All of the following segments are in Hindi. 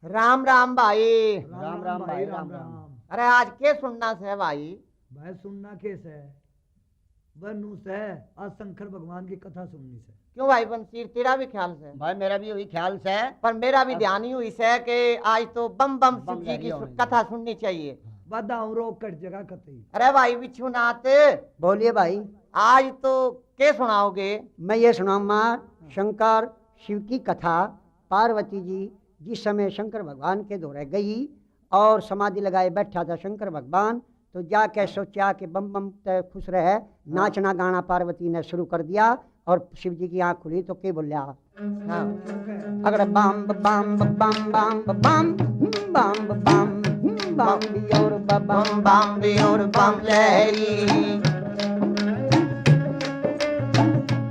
राम राम भाई। राम राम भाई राम राम। अरे आज के सुनना से भाई? भाई सुनना कैसे है वनु से आज शंकर भगवान की कथा सुननी से। क्यों भाई बंसीर, तेरा भी ख्याल से? भाई मेरा भी वही ख्याल से है। पर मेरा भी ध्यान ही हुई से कि आज तो बम बम बम शिव जी की लहरी होनी कथा सुननी चाहिए। बदाऊं रोक कट जगह कतई। अरे भाई विश्वनाथ, बोलिए भाई। आज तो के सुनाओगे? मैं ये सुनाऊंगा शंकर शिव की कथा। पार्वती जी जिस समय शंकर भगवान के दौरे गई और समाधि लगाए बैठा था शंकर भगवान, तो जाके सोचा कि बम बम ते खुश रहे। नाचना गाना पार्वती ने शुरू कर दिया और शिव जी की आंख खुली तो के बोलिया हाँ। अगर बम बम बम बम बम बम बम बम और बम बम भी और बम लहरी।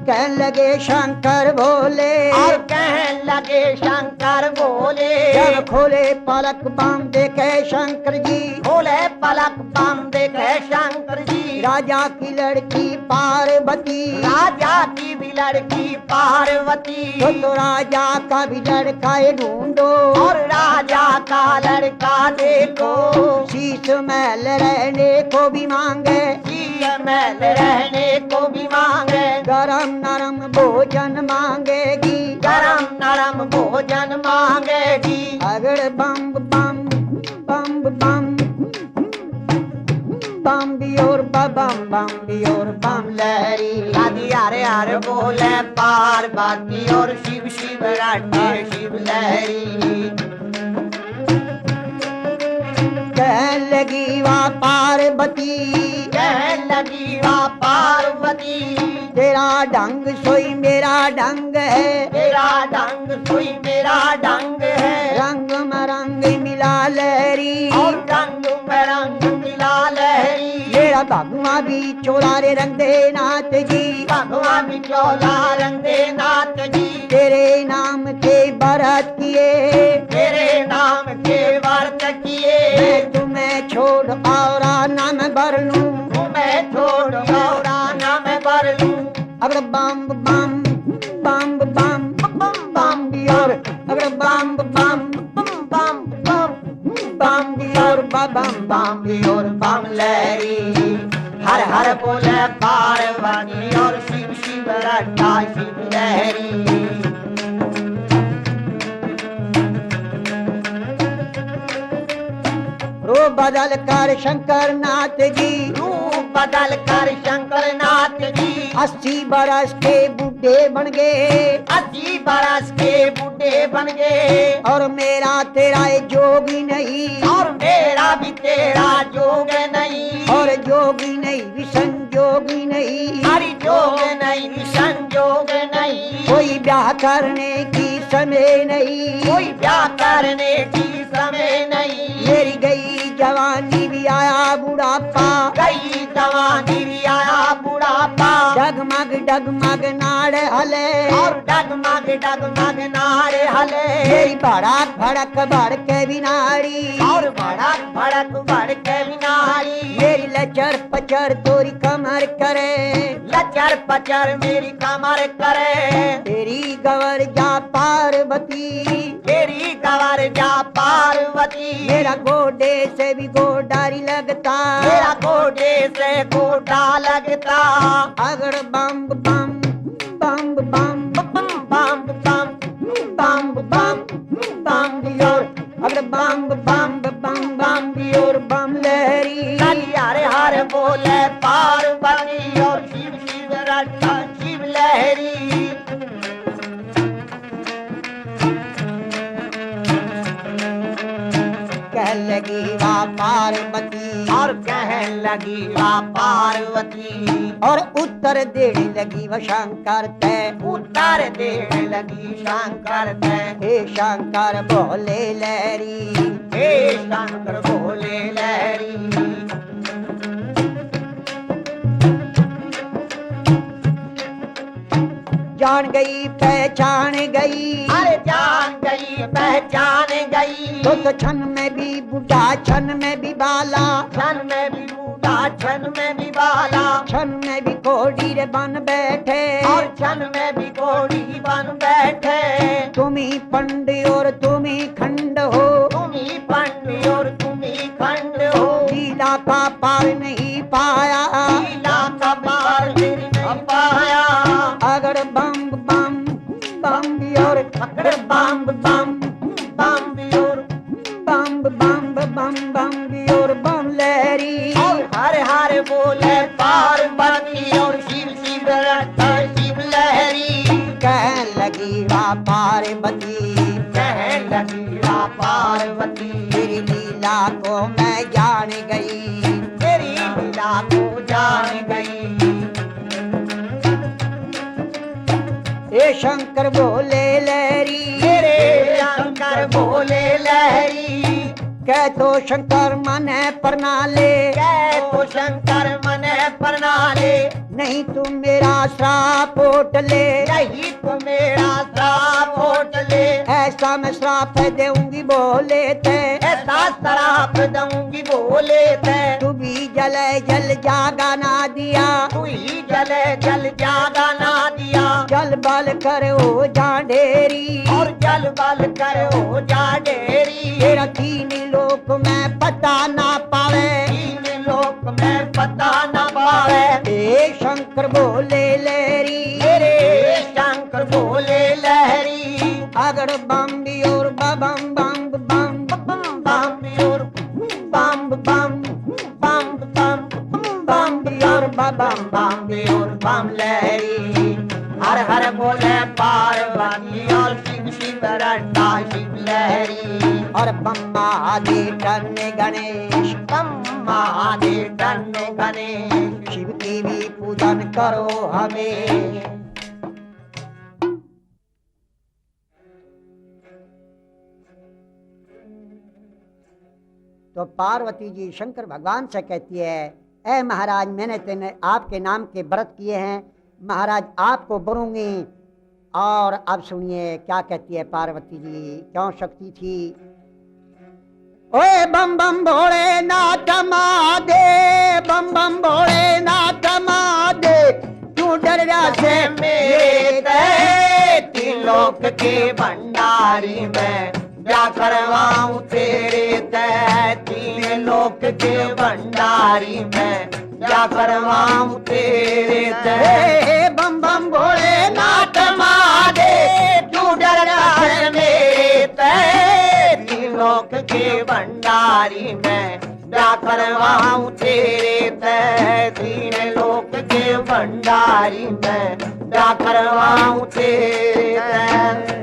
कहने लगे शंकर भोले और कहने लगे शंकर बोले। जब खोले पलक बम देखे शंकर जी, खोले पलक बम देखे शंकर जी। राजा की लड़की पार्वती, राजा की भी लड़की पार्वती। तो राजा का भी लड़का ये ढूंढो और राजा का लड़का देखो। शीश महल रहने को भी मांगे, शीश महल रहने को भी मांगे। गरम नरम भोजन मांगेगी, गरम नरम भोजन मांगेगी। अगर बम बम बम बम बम भी और बम भी और बम लहरी। आदि हरे हरे बोले पार्वती और शिव शिव रटे शिव लहरी। कहने लगी वहाँ पार्वती, कहने लगी वहाँ पार्वती। तेरा ढंग सोई मेरा ढंग है, तेरा ढंग सोई मेरा ढंग है। रंग मरंग मिला लहरी, और रंग में रंग मिला लहरी। मेरा भगवा भी चोला रे रंग दे नाथ जी, भगवान चोला रंग दे नाथ जी। तेरे नाम के बरत किए, तेरे नाम के व्रत किए। मैं तुम्हें छोड़ और नाम भर लूं, तुम्हें छोड़ और नाम भर लूं। अगर बम बम बम बम बम बम भी और अगर बम बम बम बम बम बम भी और बम बम भी और बम लहरी। हर हर बोले पार्वती और शिव शिव रटा शिव लहरी। रो बदल कर शंकर नाथ जी, रूप बदल कर शंकर नाथ जी। 80 बरस के बूढ़े बन गए 80 बरस के बूढ़े बन गए। और मेरा तेरा ये जोगी नहीं, और मेरा भी तेरा जोग नहीं। और जोगी नहीं विसंजोगी नहीं, हरि जोग नहीं संजोग नहीं। कोई ब्याह करने की समय नहीं, कोई ब्याह करने की समय नहीं। मेरी गई जवानी भी आया बुढ़ापा, गई जवानी भी आया बुढ़ापा। डगमग डगमग नाड़ हले और डगमग डगमग नारे हले। मेरी भड़क भड़क भड़के बिनाड़ी, और भड़क भड़क भड़के बिनारी। मेरी लचर पचर तोरी कमर करे, लचर पचर मेरी कमर करे। तेरी गवर जा पार्वती, तेरी गवर जा पार्वती। मेरा गोडे से भी गोडारी लगता, मेरा गोडे से गोडा लगता। अगर बम बम बम बम बम बम बम बम बम बम भी और अगर बम बम बम बम भी और बम लहरी। हरे हरे बोले पार्वती और शिव शिव रटा शिव लहरी। कह लगी वा पार्वती और कहने लगी वह पार्वती। और उत्तर देने लगी वह शंकर ते, उत्तर देने लगी शंकर ते। हे शंकर बोले लहरी, हे शंकर बोले लहरी। जान गई पहचान गई, अरे जान गई पहचान गई। तो क्षण में भी बूढ़ा क्षण में भी बाला, क्षण में भी बूढ़ा क्षण में भी बाला। क्षण में भी कोड़ी रे बन बैठे, और क्षण में भी घोड़ी बन बैठे। तुम ही पंड और तुम ही खंड हो, बम बम भी और बम लहरी। और हर हर बोले पार्वती और शिव शिव रट्टा शिव लहरी। कहने लगी वाह पार्वती, कहने लगी वाह पार्वती, तेरी लीला को मैं जान गई, तेरी लीला को जान गई। हे शंकर बोले लहरी, मेरे शंकर बोले लहरी, कह तो शंकर मन प्रणाले, कह तो शंकर मन प्रणाले, नहीं तुम मेरा श्राप ओट ले, यही तो मेरा श्राप ओट ले। ऐसा मैं श्राप दूंगी बोले थे, ऐसा श्राप दूंगी बोले थे, तू भी जल जल जागा ना दिया, तू ही जल जल जागा ना दिया। जल बल कर ओ जा ढेरी, और जल बल कर हो जा ढेरी, तेरा तीन लोक में पता ना पावे, तीन लोक में पता न पावे। हे शंकर बोले लहरी, मेरे शंकर बोले लहरी, अगर बम भी और बम बम बम बम बम और बम बम बम बम बम और बम बम और बम लहरी। हर हर बोले पार्वती और शिव शिव रट्टा शिव लहरी। और बम्मा आदि टन गणेश, बम्मा आदि टन गणेश, शिव की भी पूजन करो हमें। तो पार्वती जी शंकर भगवान से कहती है, ऐ महाराज मैंने तेने आपके नाम के व्रत किए हैं, महाराज आपको बरूंगी। और अब सुनिए क्या कहती है पार्वती जी, क्यों शक्ति थी। ओए बम बम भोले नाथ महादेव, बम बम भोले नाथ महादेव, क्यों डर रहा से मेरे ते तीन लोक के भंडारी में क्या करवाऊं तेरे ते। तीन लोक के भंडारी में क्या करवाऊं तेरे ते। हे बम बम भोले नाथ महादेव क्यों डर रहा है मेरे ते। तीन लोक के भंडारी में क्या करवाऊं तेरे ते। तीन लोक के भंडारी में क्या करवाऊं तेरे ते।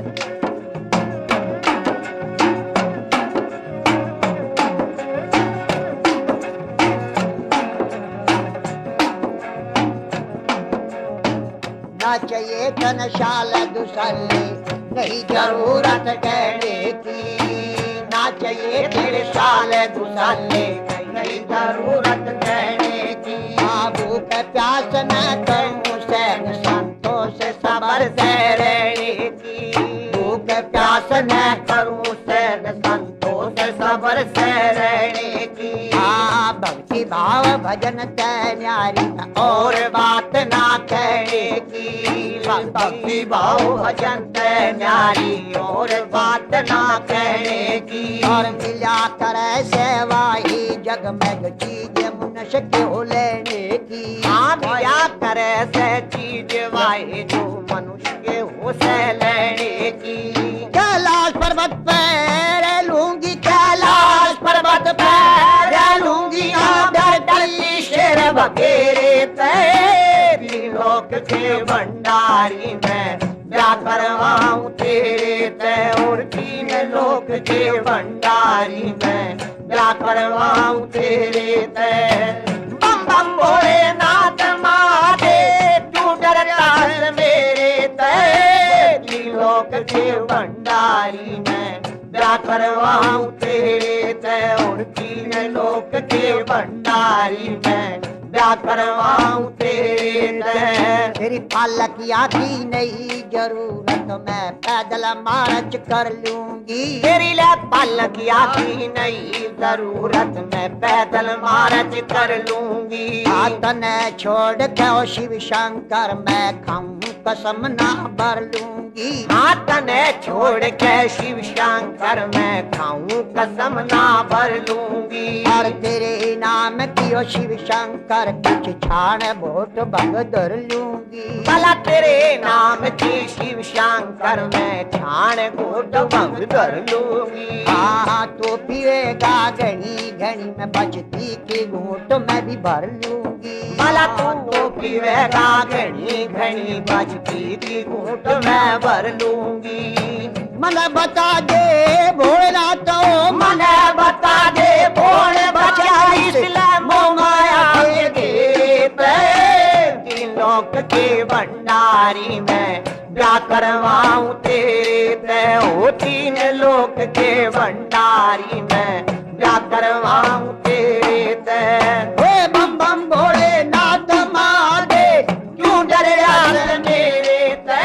ना चाहिए धनशाल दुसल्ले, नहीं जरूरत कहने की। ना चाहिए तेरे साल दुसाले, नहीं जरूरत कहने की। बाबू के प्यास न करूं सैन संतोष सबर से रहने की। भूख प्यास न करूं सैन संतोष सबर से रहने की। हाँ भक्ति भाव भजन तय न्यारी और बात ना कहने की। भक्ति भाव भजन ते न्यारी और बात ना कहने की। और मिला करे सेवा ही जग में जो चीज मनुष्य क्यों लेने की। हाँ मिला करे से चीज वाही जो मनुष्य के हो से लेने की। कैलाश पर्वत पर लूंगी, कैलाश पर्वत पर लूंगी डरती शेर वगैरे तेरी लोक के भंडारी में क्या करवाऊं तेरे ते। और तीन लोक के भंडारी में क्या करवाऊं तेरे ते। बम बम भोले नाथ महादेव तू डरता है मेरे ते। तीन लोक के भंडारी में क्या करवाऊं तेरे ते। और तीन लोक के भंडारी में क्या करवाऊं तेरे ते। तेरी पालक की नहीं जरूरत, मैं पैदल मार्च कर लूंगी। तेरी ले पालकिया की नहीं जरूरत, मैं पैदल मार्च कर लूंगी। हाथ ने छोड़ के ओ शिव शंकर मैं खाऊं कसम ना भर लूंगी। हाथ ने छोड़ के शिव शंकर मैं खाऊं कसम ना भर लूंगी। और तेरे नाम की ओ शिव शंकर कुछ छाण वोट भंग धर लूंगी। भला तेरे नाम की शिव शंकर मैं छाण घोट भंग धर लूंगी। हाँ तो पिएगा घनी घनी मैं बचती की घूट मैं भी भर लूंगी। भला तू पीवेगा घनी घनी बचती की घूट मैं भर लूंगी। मन बता दे भोला तो मन बता दे भोल बचा इसलिए मोह माया के गीत। तीन लोक के भंडारी में क्या करवाऊं तेरे ते हो। तीन लोक के भंडारी में क्या करवाऊं तेरे ते। हे बम बम भोले नाथ मादे क्यों डरे यार मेरे ते।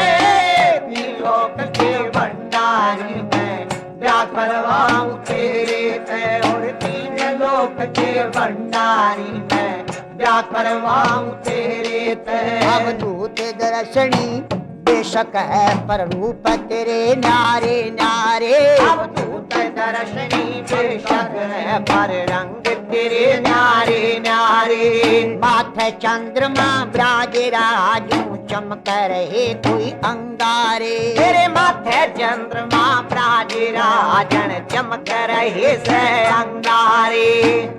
तीन लोक के भंडारी में क्या करवाऊं तेरे ते। और तीन लोक के भंडारी में क्या करवाऊं तेरे ते। अवधूत दर्शनी बेशक है पर रूप तेरे न्यारे न्यारे। अवधूत दर्शनी बेशक है पर रंग तेरे न्यारे न्यारे। माथे चंद्रमा ब्राज राजू चमक रहे कोई अंगारे। तेरे माथे चंद्रमा प्राज राजन चमक रहे से अंगारे।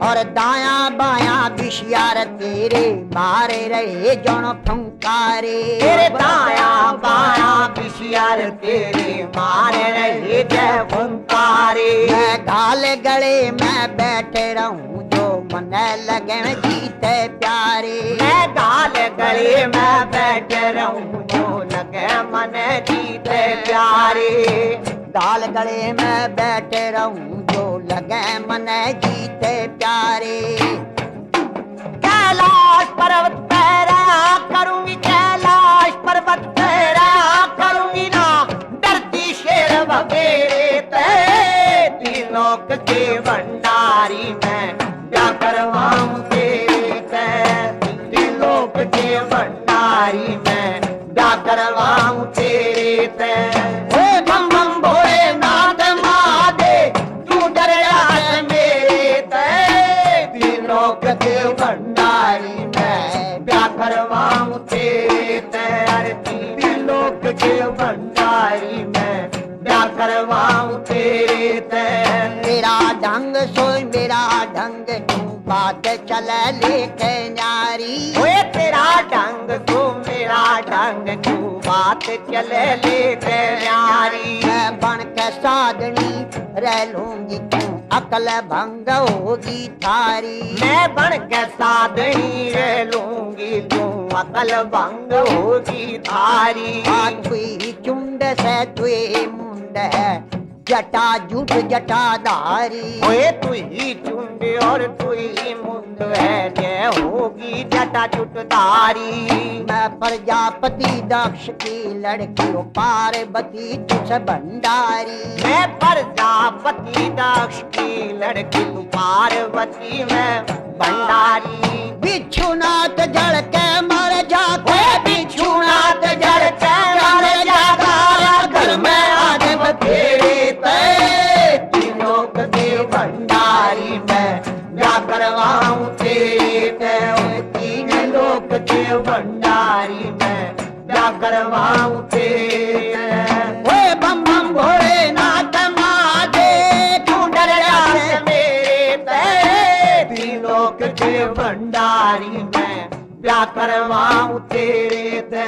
और दाया बाया विषयार तेरे मारे रहे जन फंकारे। तेरे दाया बाया विषयार तेरे मारे रहे जय फुंकारे। मैं घाल गले में बैठे रहूं जो मन लगन जीते प्यारे। मैं गाल गले में बैठ रहूं जो लगे मन जीते प्यारे। गाल गले में बैठे रहूं जो लगे मन जीते प्यारे। कैलाश पर्वत पैरा करूंगी कैलाश पर्वत पैरा करूंगी ना डरती शेर वगैरे ते। तीन लोक के भंडारी में क्या करवाऊं तेरे ते। तीन लोक के भंडारी में क्या करवाऊं तेरे ते। हे बम बम भोले नाथ महादे तू डर यार मेरे ते। तीन लोक के भंडारी में क्या करवाऊं तेरे ते। अरे तीन लोक के भंडारी में क्या करवाऊं तेरे ते। तेरा ढंग सोई मेरा ढंग तू बात चले लेके न्यारी। ओए तेरा ढंग तू मेरा ढंग तू बात चले लेके न्यारी। मैं बन के साधनी रह लूंगी तू अकल भंग होगी थारी। मैं बन के साधनी रह लूंगी तू अकल भंग होगी थारी। तुई चुंड से तुई मुंड है जटा जुट जटाधारी। ओए तू ही चुंड और तू ही मुंड है जय होगी जटा चुटधारी। मैं प्रजापति दक्ष की लड़की हूँ पार्वती तुझ भंडारी। मैं प्रजापति दक्ष की लड़की तू पार्वती में भंडारी। बिच्छुनाथ जड़ के मर जाते बिच्छुनाथ जड़ के मर जाता घर में आगे बखेरे ते। तीन लोक के भंडारी में क्या करवाऊं तेरे ते। तीन लोक के भंडारी में क्या करवाऊं तेरे ते। ओए बम बम भोले नाथ मादे तू डर यार मेरे ते। तीन लोक के भंडारी में क्या करवाऊं तेरे ते।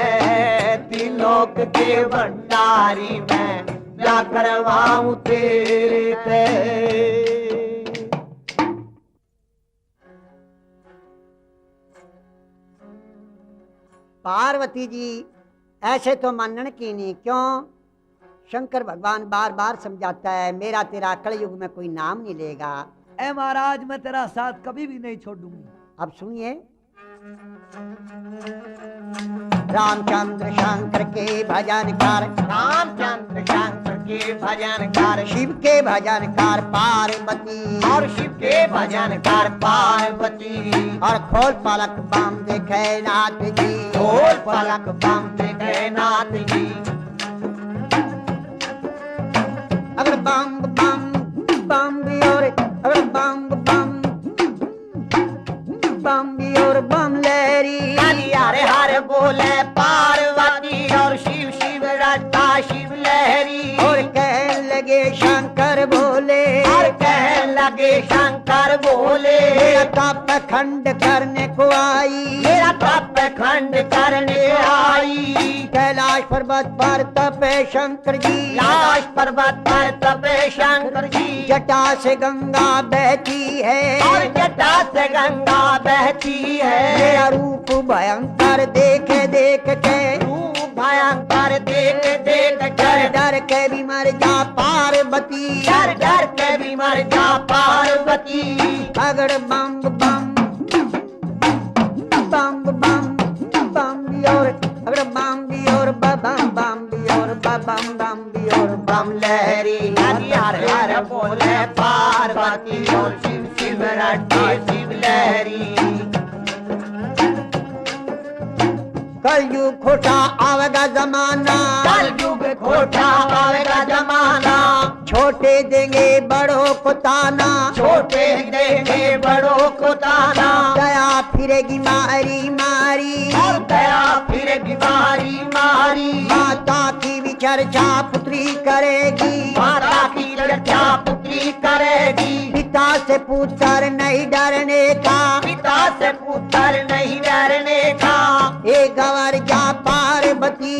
तीन लोक के भंडारी में क्या करवाऊं तेरे ते। पार्वती जी ऐसे तो मानने की नहीं क्यों। शंकर भगवान बार बार समझाता है मेरा तेरा कलयुग में कोई नाम नहीं लेगा। ए महाराज मैं तेरा साथ कभी भी नहीं छोड़ूंगी। अब सुनिए रामचंद्र शंकर के भजन कर, रामचंद्र शंकर के भजन कर, शिव के भजन कर पार्वती, और शिव के भजन कर पार्वती, और खोल पलक बम देखे नाथ जी, खोल पलक बम देखे नाथ जी। अगर बम बम बम भी और अगर बम बम बम भी और बम लहरी, हरे हरे बोले पार्वती, और शिव शिव रटता शिव लहरी, और कहने लगे शंकर बोले, और कहने लगे शंकर बोले, मेरा तप खंड करने को आई, मेरा तप खंड करने आई, कैलाश पर्वत पर तपे शंकर जी, कैलाश पर्वत पर तपे शंकर जी, जटा से गंगा बहती है, और जटा से गंगा बहती है, मेरा रूप भयंकर देखे देख के, रूप भयंकर देख देख डर कर, डर के भी मर जा पार्वती, डर डर के भी मर जा पार्वती। अगर बम बम बम बम बम भी और अगर बम भी और बम बम भी और बम बम भी और बम लहरी हर हर बोले पार्वती, और शिव शिव रटते शिव लहरी। कलयुग खोटा आवेगा जमाना, कलयुग खोटा आवेगा जमाना, छोटे देंगे बड़ों को ताना, छोटे देंगे बड़ों को ताना, दया फिरेगी मारी मारी, और दया फिर बीमारी मारी, माता की भी चर्चा पुत्री करेगी, माता की चर्चा पुत्री करेगी, पिता से पुत्र नहीं डरने का, पिता से पुत्र नहीं डरने का, एक गवर जा पार्वती,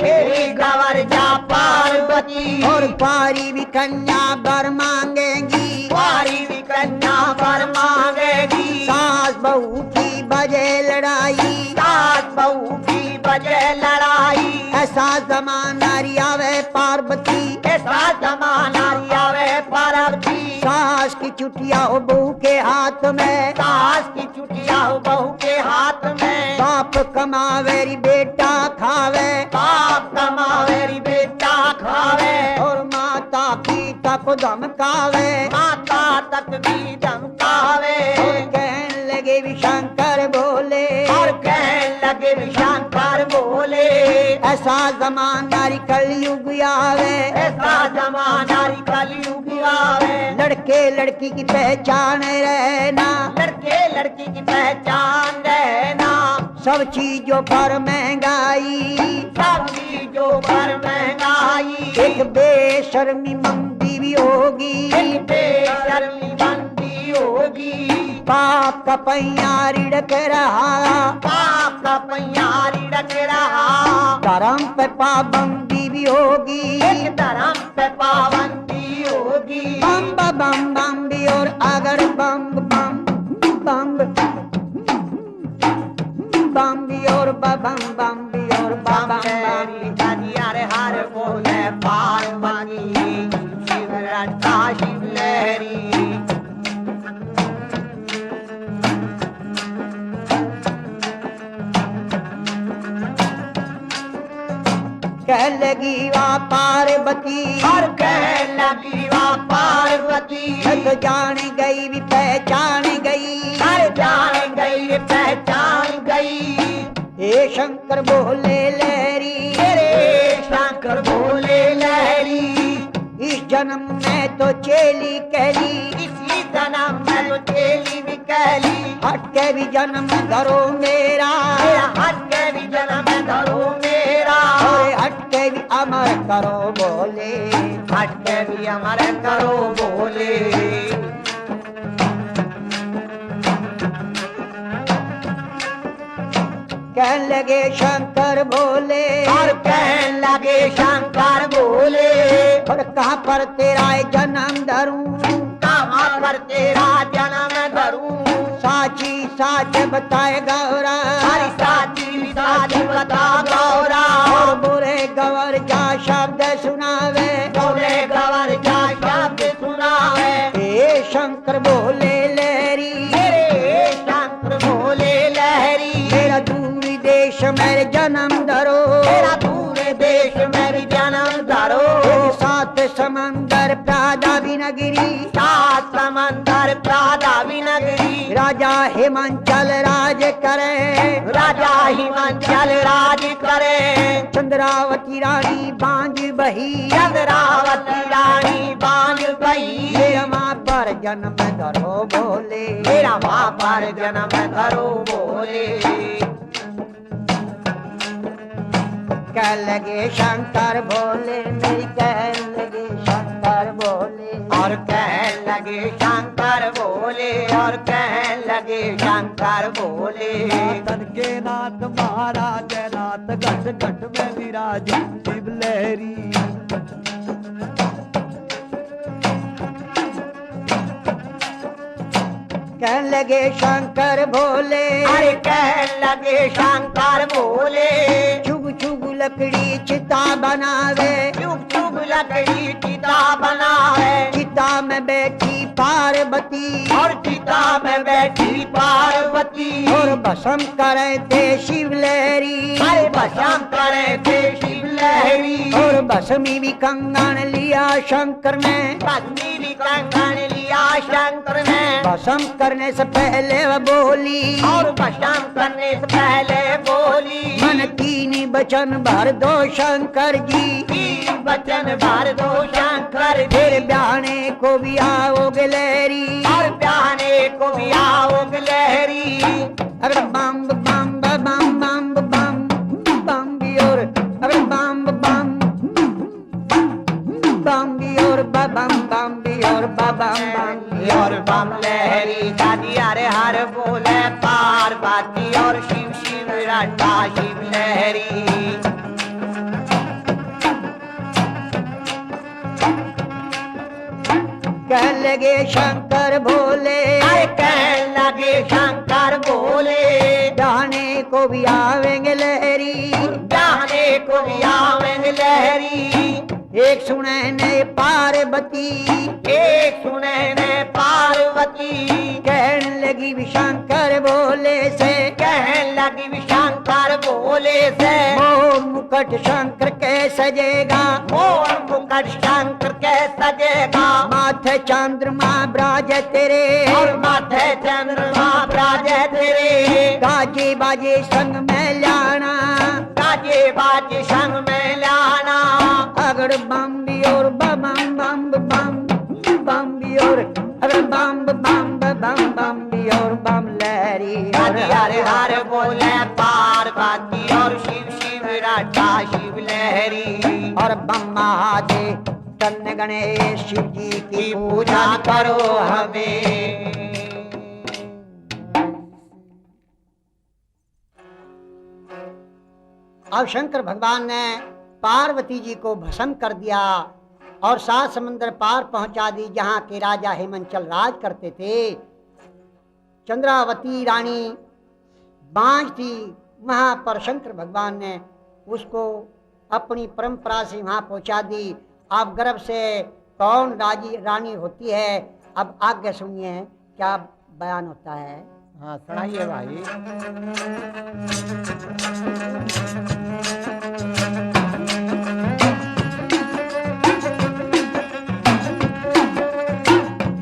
मेरी गवर जा पार्वती, और पारी भी कन्या बर मांगेंगी, पारी भी कन्या वर मांगेगी, सास बहू की बजे लड़ाई, सास बहू की बजे लड़ाई, ऐसा जमाना आवे पार्वती, ऐसा जमाना आवे पार्वती, सास की चुटिया हो बहू के हाथ में, सास की चुटिया हो बहू के हाथ में, बाप कमावेरी बेटा खावे, बाप कमावेरी बेटा खावे, और माता पिता को धमकावे, माता तक भी धमकावे, और कहने लगे भी शंकर बोले, और कहने लगे भी शंकर बोले, ऐसा जमाना कलयुग आवे, ऐसा जमाना कलयुग आवे, लड़के लड़की की पहचान रहना, लड़के लड़की की पहचान रहना, सब चीजों पर महंगाई, सब चीजों पर महंगाई, एक बेशर्मी मंदी भी होगी, एक बेशर्मी बंदी होगी, पाप का पहिया रिड़क रहा, पाप का पहिया रिड़क रहा, धर्म पे पाबंदी भी होगी, एक धर्म पे पाबंदी होगी, बम बम बम भी और अगर बम बम बम बम भी और बम बम भी और बम बम भी। हर हर बोले पार्वती, शिव रटता शिव लहरी, कह लगी वा पार्वती, और कह लगी वा पार्वती, मैं तो जान गई भी पहचान गई, हर जान गई पहचान गई, हे शंकर बोले लहरी, तेरे शंकर बोले लहरी, इस जन्म में तो चेली कहली, इसी जन्म में तो चेली भी कहली, हट के भी जन्म धरो मेरा, मेरा हट के भी जन्म धरो मेरा, और हट के भी अमर करो बोले, हट के भी अमर करो बोले, कहने लगे शंकर बोले, और कहने लगे शंकर बोले, और कहाँ पर तेरा जन्म धरूं, कहाँ पर तेरा जन्म धरूं, साची साच बताए गौरा, हरी साची साची बता गौरा, और बोले गवर जा शब्द सुनावे, बोले गवर जा शब्द सुनावे, हे शंकर बोले लहरी, तेरे शंकर बोले लहरी, मेरा नगरी, सात समंदर प्रादावी नगरी, राजा हिमांचल राज करे, राजा हिमांचल राज करे, चंद्रावती रानी बांझ बही, चंद्रावती रानी बांझ बही, मेरा माँ पर जन्म धरो बोले, मेरा माँ पर जन्म धरो बोले, कह लगे शंकर बोले, मेरी कह लगे शंकर बोले, और कह लगे शंकर बोले, और कह लगे शंकर बोले, तन के नाथ महाराज नाथ घट घट में विराज शिव लहरी। कह लगे शंकर बोले, अरे कह लगे शंकर बोले, चुग चुग लकड़ी चिता बनावे, चुग चुग लकड़ी चिता बनावे, चिता में बैठी पार्वती, और चिता में बैठी पार्वती, और भस्म करे थे शिव लहरी, अरे भस्म करे थे शिव लहरी, और भस्मी भी कंगन लिया शंकर ने, भस्मी भी कंगन लिया शंकर ने, भस्म करने से पहले वह बोली, और भस्म करने से पहले बोली, मन कीनी बचन भर दो शंकर जी, तीन वचन भर दो शंकर जी, फिर ब्याहने को भी आओगे लहरी, और प्याने को भी आओग लहरी, अगर बम बम बम बम बम बम भी और अगर बम बम बम भी और बम भी और बम और बम लहरी दादी अरे हर बोले पार्वती, और शिव शिव रटा शिव लहरी, कह लगे शंकर भोले, अरे कह लगे शंकर बोले, जाने को भी आवेंगे लहरी, जाने को भी आवेंगे लहरी, एक सुने ने पार्वती, एक सुने ने पार्वती, कहने लगी भी शंकर भोले से, कहने लगी भी शंकर बोले से, मोर मुकुट शंकर के सजेगा, मोर मुकुट शंकर के सजेगा, माथे चंद्रमा ब्राज तेरे, और माथे चंद्रमा ब्राज तेरे, गाजे बाजे संग में लाना, गाजे बाजे संग में लाना, अगर बम भी और बम बम बम बम भी और अगर बम बम बम भी और बम लहरी, हरे हरे हरे बोले पार्वती, और शिव शिव रटा शिव लहरी, और बम महादेव तन गणेश शिव जी की की पूजा करो हमें। अब शंकर भगवान ने पार्वती जी को भस्म कर दिया और सात समंदर पार पहुंचा दी, जहां के राजा हिमांचल राज करते थे। चंद्रावती रानी बांझ थी, वहां पर शंकर भगवान ने उसको अपनी परंपरा से वहां पहुंचा दी। अब गर्भ से कौन रानी होती है, अब आगे सुनिए क्या बयान होता है। हाँ सुनाइए भाई।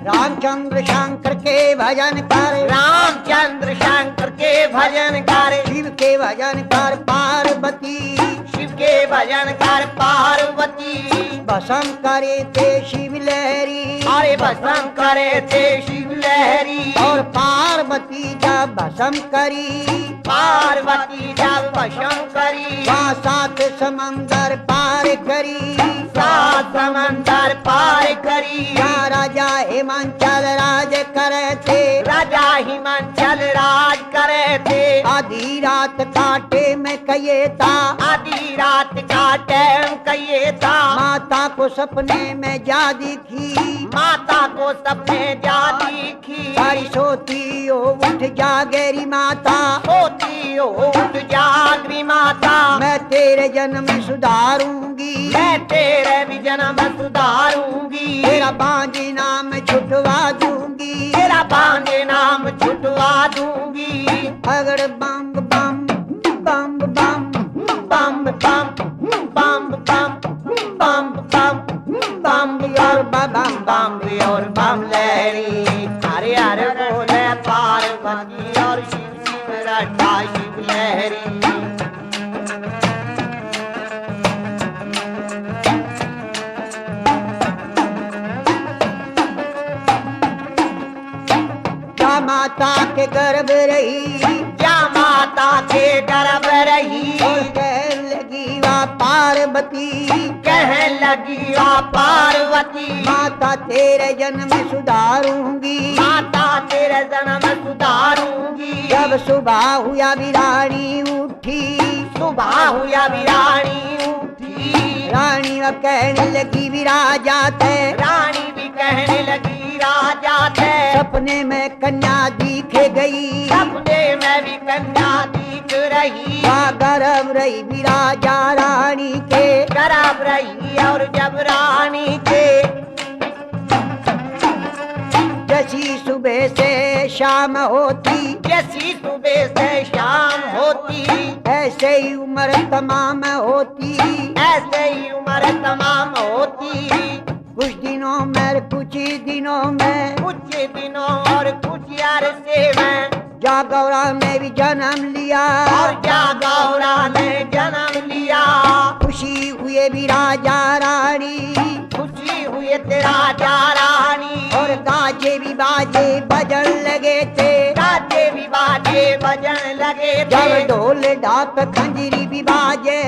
रामचंद्र शंकर के भजन कर, रामचंद्र शंकर के भजन कर, शिव के भजन कर पार्वती, शिव के भजन कर पार्वती, भस्म करे थे शिव लहरी, अरे भस्म करे थे शिव लहरी, और पार्वती जब भस्म करी, पार्वती जब भस्म करी, वहाँ सात समंदर पार करी, सात समंदर पार करी, यहाँ राजा हिमांचल राज करे थे, राजा हिमांचल राज करे थे, आधी रात काटे में कहे था, आधी रात का टाइम कहिए था, माता को सपने में जा दिखी, माता को सपने जा दिखी, सारी सोती हो उठ जागेरी माता, सोती हो उठ जागरी माता, मैं तेरे जन्म सुधारूंगी, मैं तेरे भी जन्म सुधारूंगी, तेरा बांझी नाम छुटवा दूंगी, तेरा बांधे नाम छुटवा दूंगी, अगर बम बम बम बम बम बम बम बम बम बम बम और बम बम भी और बम लहरी हरे हरे बोले पार्वती और शिव शिव रटा शिव लहरी जा माता के गर्भ रही क्या माता के गर्भ रही और कहने लगी वा पार्वती कहने लगी आ पार्वती माता तेरे जन्म सुधारूंगी माता तेरे जन्म सुधारूंगी जब सुबह हुआ विरानी उठी सुबह हुआ विरानी उठी रानी अब कहने लगी विराजा थे रानी भी कहने लगी राजा थे सपने में कन्या दिख गई सपने में भी कन्या दिख रही वहाँ गर्भ रही विराजा रानी के गर्भ रही और जब रानी के जैसी सुबह से शाम होती जैसी सुबह से शाम होती ऐसे ही उम्र तमाम होती ऐसे ही उम्र तमाम होती कुछ दिनों में कुछ ही दिनों में कुछ दिनों और कुछ अरसे में जा गौरा ने भी जन्म लिया और क्या गौरा ने जन्म लिया खुशी हुए भी राजा रानी खुशी हुई तेरा राजा रानी और गाजे भी बाजे बजन लगे थे गाजे भी बाजे बजन लगे जब थे ढोल ढाप खंजरी भी बाजे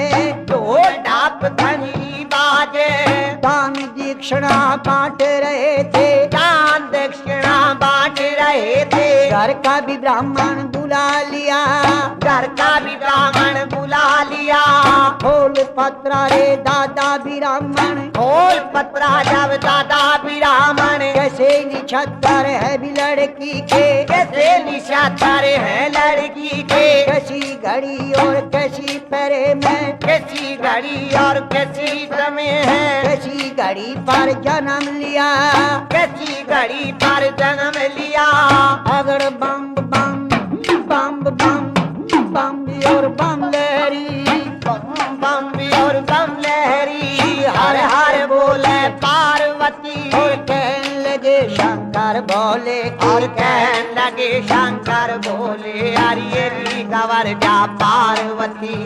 ढोल ढाप खंजरी बाजे दान दीक्षिणा बांट रहे थे दान दक्षिणा बांट रहे थे घर का भी ब्राह्मण बुला लिया घर का भी ब्राह्मण बुला लिया खोल पत्रा रे दादा ब्राह्मण खोल पत्रा जब दादा ब्राह्मण कैसे निछत्तर है भी लड़की के कैसे निशातर है लड़की के कैसी घड़ी और कैसी पैरे में कैसी घड़ी और कैसी समय है कैसी घड़ी पर जन्म लिया कैसी घड़ी पर जन्म लिया अगर बम बम बम बम बम और बम लहरी बम भी और बम लहरी हर हर बोले पार्वती और कहने लगे शंकर बोले और कहने लगे शंकर बोले अरे री गवर जा पार्वती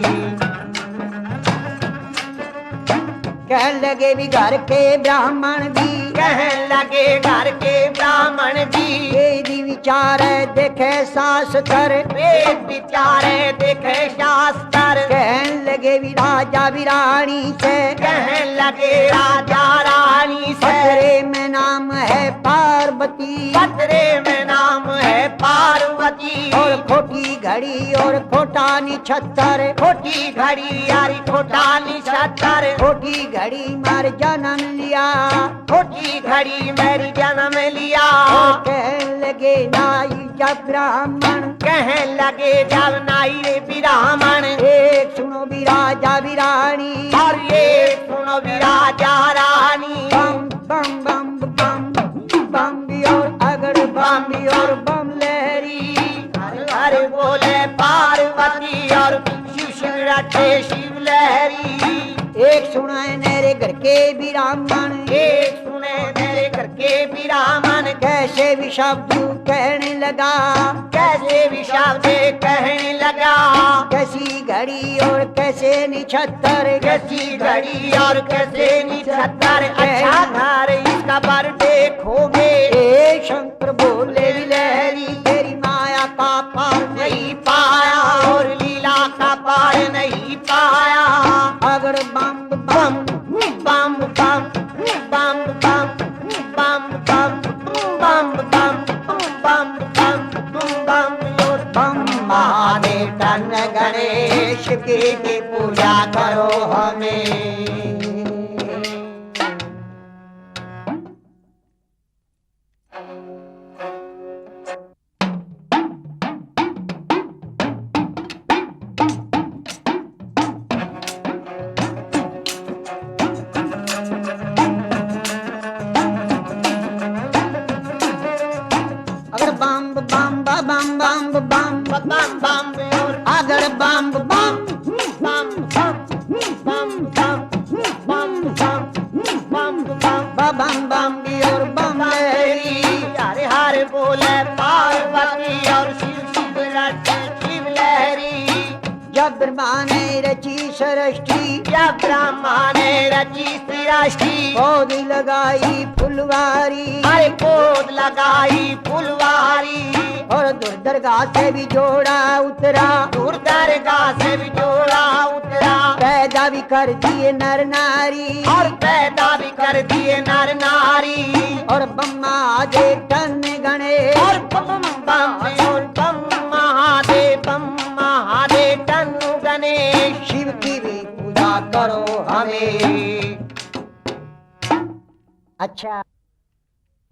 कहने लगे भी घर के ब्राह्मण भी कहने लगे घर के ब्राह्मण जी वेदी विचार देखे सास कर वेद विचारे देखे शास्त्र कहने लगे भी राजा विरानी से कहने लगे राजा रानी से पत्रे में नाम है पार्वती पत्रे में नाम है पार्वती और खोटी घड़ी और खोटा निछत्तर खोटी घड़ी यारी खोटा निछत्तर खोटी घड़ी मार जन्म लिया खोटी घड़ी मेरी जन्म लिया और कहने लगे नाई जब ब्राह्मण कहने लगे जब नाई रे ब्राह्मण एक सुनो भी राजा विरानी और ये सुनो भी राजा रानी बम बम बम बम बम भी और अगर बम भी और बम लहरी हर बोले पार्वती और शिव शिव रटे शिव लहरी एक सुनाए मेरे घर के ब्राह्मण एक सुने मेरे घर के ब्राह्मण कैसे भी शब्द कहने लगा कैसे भी शब्द कहने लगा कैसी घड़ी और कैसे निछत्तर कैसी घड़ी और कैसे निछत्तर अच्छा घर इसका पर देखोगे ए शंकर बोले लहरी तेरी माया का पार नहीं पाया और लीला का पार नहीं पाया अगर बम बम बम बम बम बम बम बम बम बम बम बम बम और बम महादेव तन गणेश की पूजा करो हमें अगर बम बम बम बम बम बम बम और अगर बम बम बम बम बम बम बम बम बम बम बम बम हर बोले पार्वती और शिव शिव रटे शिव लहरी। जब ब्रह्मा ने रची सृष्टि, जब ब्रह्मा ने रची सृष्टि, पौध लगाई फुलवारी, हर पौध लगाई फुलवारी, और दुर्दरगाह से भी जोड़ा उतरा, दूर दरगाह से भी जोड़ा उतरा, पैदा भी कर दिए नर नारी, और पैदा भी कर दिए नर नारी, और ब्रह्मा आदे तन गणे, और बम बम और बम महादेव बम महादेव तनु गणेश। शिव की भी पूजा करो हमें। अच्छा,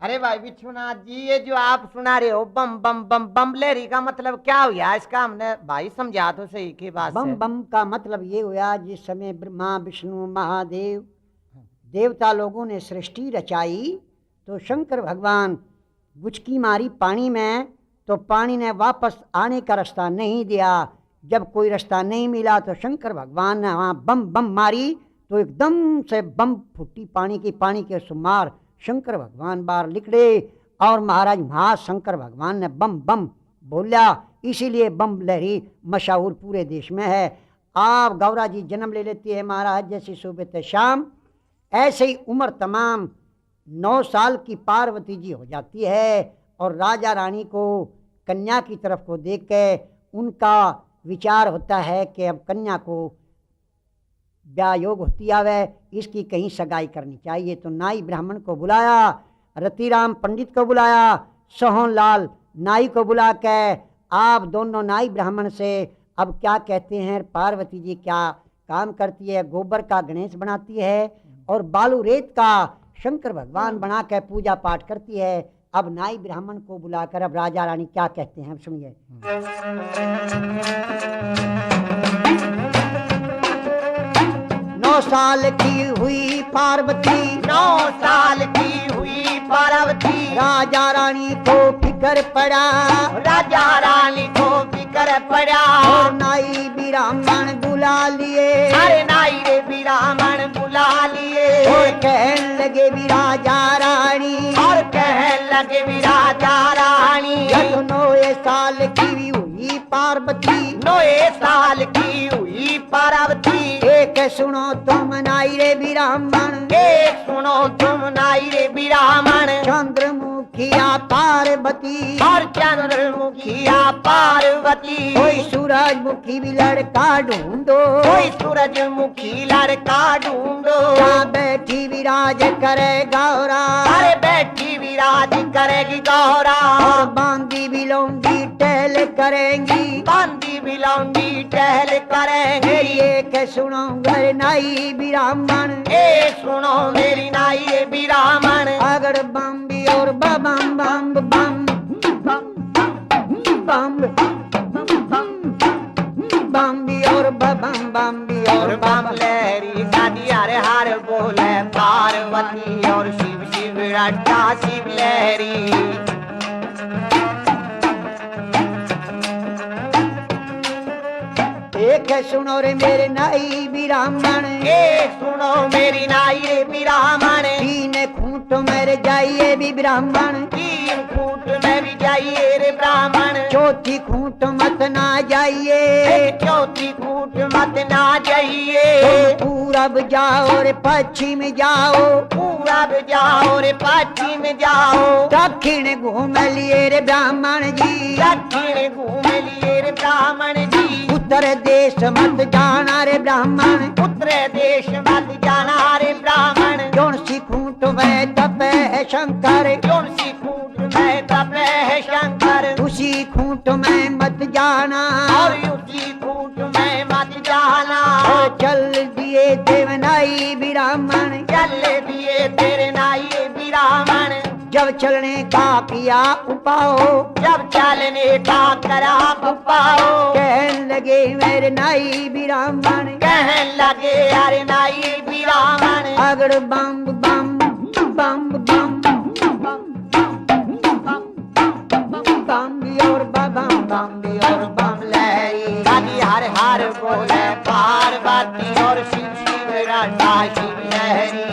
अरे भाई विश्वनाथ जी, ये जो आप सुना रहे हो बम बम बम बम लहरी का मतलब क्या हुआ? इसका हमने भाई समझा तो सही की बात बम से। बम का मतलब ये हुआ जिस समय ब्रह्मा विष्णु महादेव देवता लोगों ने सृष्टि रचाई, तो शंकर भगवान गुचकी मारी पानी में, तो पानी ने वापस आने का रास्ता नहीं दिया। जब कोई रास्ता नहीं मिला तो शंकर भगवान ने वहाँ बम बम मारी, तो एकदम से बम फूटी पानी के सुमार शंकर भगवान बाहर निकले, और महाराज महाशंकर भगवान ने बम बम बोला, इसीलिए बम लहरी मशहूर पूरे देश में है। आप गौरा जी जन्म ले लेती है महाराज जैसी सुबह शाम, ऐसे ही उम्र तमाम 9 साल की पार्वती जी हो जाती है, और राजा रानी को कन्या की तरफ को देख के उनका विचार होता है कि अब कन्या को ब्याह योग होती आवे, इसकी कहीं सगाई करनी चाहिए। तो नाई ब्राह्मण को बुलाया, रतिराम पंडित को बुलाया, सोहन लाल नाई को बुला के आप दोनों नाई ब्राह्मण से अब क्या कहते हैं, पार्वती जी क्या काम करती है? गोबर का गणेश बनाती है और बालू रेत का शंकर भगवान बना के पूजा पाठ करती है। अब नाई ब्राह्मण को बुलाकर अब राजा रानी क्या कहते हैं सुनिए। 9 साल की हुई पार्वती, 9 साल की हुई पार्वती, राजा रानी को फिकर पड़ा, राजा रानी को फिकर पड़ा, और नाई ब्राह्मण बुला लिए, अरे नाई रे ब्राह्मण बुला लिए, और कहने लगे भी राजा रानी, और कहने लगे भी राजा रानी, 9 साल की भी हुई पार्वती, 9 साल की हुई पार्वती, एक सुनो तुम नाई रे ब्राह्मण, एक सुनो तुम नाई रे ब्राह्मण, चंद्रमुखिया पार्वती, और चंद्रमुखिया पार्वती, कोई सूरजमुखी भी लड़का ढूंढो, कोई सूरजमुखी लड़का ढूंढो, यहाँ बैठी विराज करे गौरा, अरे बैठी विराज करेगी गौरा, और बांदी बिलोंगी टहल करेंगी, बांदी बिलौंडी टहल करेंगी, एक सुनो घर नाई ब्राह्मण, ए सुनो मेरी नाई रे ब्राह्मण, अगर बम्बी और बम बम बम बम बम्बी और बम्बी और बम लहरी दादी हर हर बोले पार्वती, और शिव शिव रट्टा शिव लहरी। एक सुनो रे मेरे नाई ब्राह्मण, ए सुनो मेरी नाई रे ब्राह्मण, 3 खूंट मेरे जाइए भी ब्राह्मण, 3 फूट में भी जाइए रे ब्राह्मण, 4थी खूंट मत ना जाइए, 4थी फूट मत ना जाइए, पूरब जाओ रे पश्चिम जाओ, पूरब जाओ रे पश्चिम जाओ, दक्षिण घूम लिए रे ब्राह्मण जी, दक्षिण घूम लिए रे ब्राह्मण जी, उत्तर देश मत जाना रे ब्राह्मण, उत्तर देश मत जाना रे ब्राह्मण, कौन सी खूंट में तपे है शंकर, कौन सी फूट में तपे है शंकर, उसी खूंट में मत जाना, और उसी फूट में मत जाना, और चल दिए देवनाई ब्राह्मण, चल दिए तेरे नाई ब्राह्मण, जब चलने का किया उपाओ, जब चलने का करा पाओ, कहने लगे मेरे नाई ब्राह्मण, कहने लगे अरे नाई ब्राह्मण, अगर बम बम बम बम बम और बम और बम लहरी दादी हर हर बोले पार्वती, और शिव शिव रटा शिव लहरी।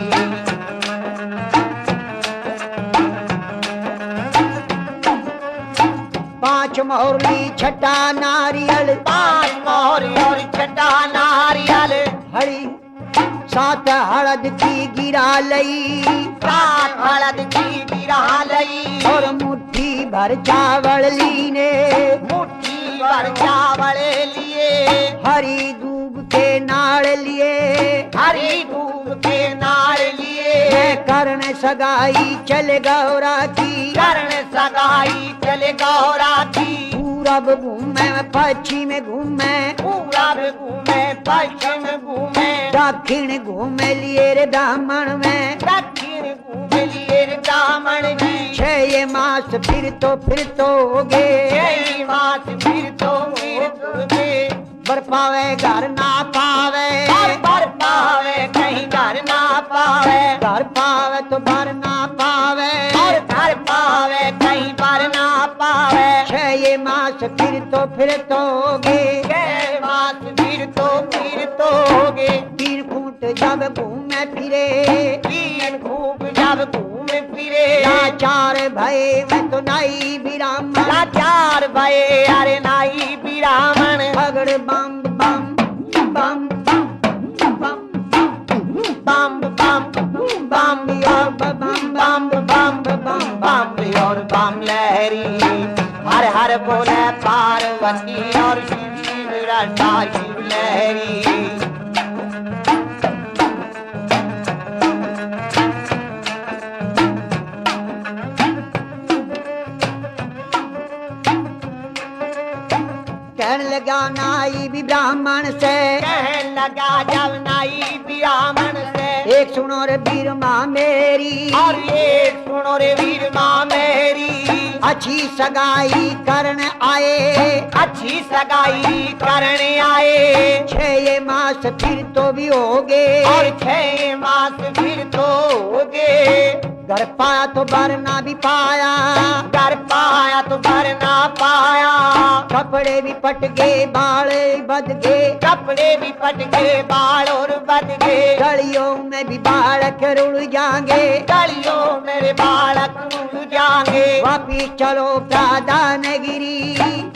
पांच मोरली छठा नारियल, पांच मोहरी और छठा नारियल, हरी सात हळद की गिरा लई, सात हळद की गिरा लई, और मुट्ठी भर चावल लीने, मुट्ठी भर चावल लिए, हरी दूब के नाड़ लिए, हरी दूब के नाड़ लिए, मैं कर्ण सगाई चल गौरा की, कर्ण सगाई चले गौरा की, पूरब घूमे पश्चिम घूमे, पूरब घूमे पश्चिम घूमे, दक्षिण घूमे लिए रे ब्राह्मण में, दक्षिण घूमे लिए ब्राह्मण जी, छह मास फिर तो होगे, यही मास फिर तो बर पावे घर ना पावे, पर पावे कहीं घर ना पावे, घर पावे तो भर ना पावे, और घर पावे कहीं पर ना पावे, छह मास फिर तो होगे, छह मास फिर तो होगे, तीन फूट जब घूमे फिरे, तीन खूब जब घूमे फिरे, लाचार भय में तो नाई ब्राह्मण, लाचार भये अरे नाई ब्राह्मण, अगड़ बम बम बम बम बम बम बम बम और बम बम बम बम बम और बम लहरी, हर हर बोले पार्वती और शिव शिव रटा शिव लहरी, कहने लगा नाई भी ब्राह्मण से, कहने लगा जब नाई ब्राह्मण से, एक सुनो रे वीर माँ मेरी, और ये सुनो रे वीर माँ मेरी, अच्छी सगाई करने आए, अच्छी सगाई करने आए, छह मास फिर तो भी होगे, और छह मास फिर तो होगे, घर पाया तो भरना भी पाया, घर पाया तो भर ना पाया, कपड़े भी पट गए बाल बद गए, कपड़े भी पट गए बाल और बद गए, गलियों में भी बालक रुड़ जाएंगे, गलियों मेरे बालक रुक जाएंगे, वापिस चलो प्रादानगिरी,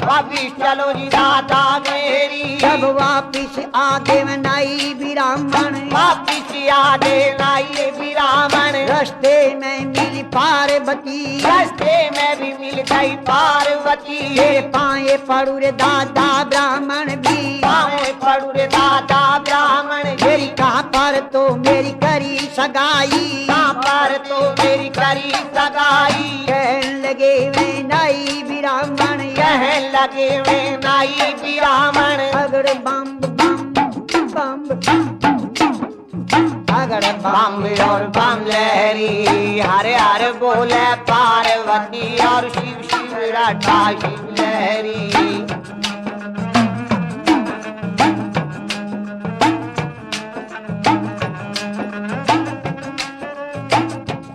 वापिस चलो जी दादा मेरी, जब वापिस आगे में नाई ब्राह्मण, वापिस यादे नाई ब्राह्मण, रास्ते में मिली पार्वती, रास्ते में भी मिल गई पार्वती, तेरे पाए पड़ू रे दादा ब्राह्मण भी, पाए पड़ू रे दादा ब्राह्मण मेरी जी, कहाँ पर तो मेरी करी सगाई, कहाँ पर तो मेरी करी सगाई, कहने लगे वे नाई ब्राह्मण, कहने लगे वे नाई ब्राह्मण, अगर बम बम बम अगर बम और बम लहरी, हरे हरे बोले पार्वती और शिव शिव रटा शिव लहरी,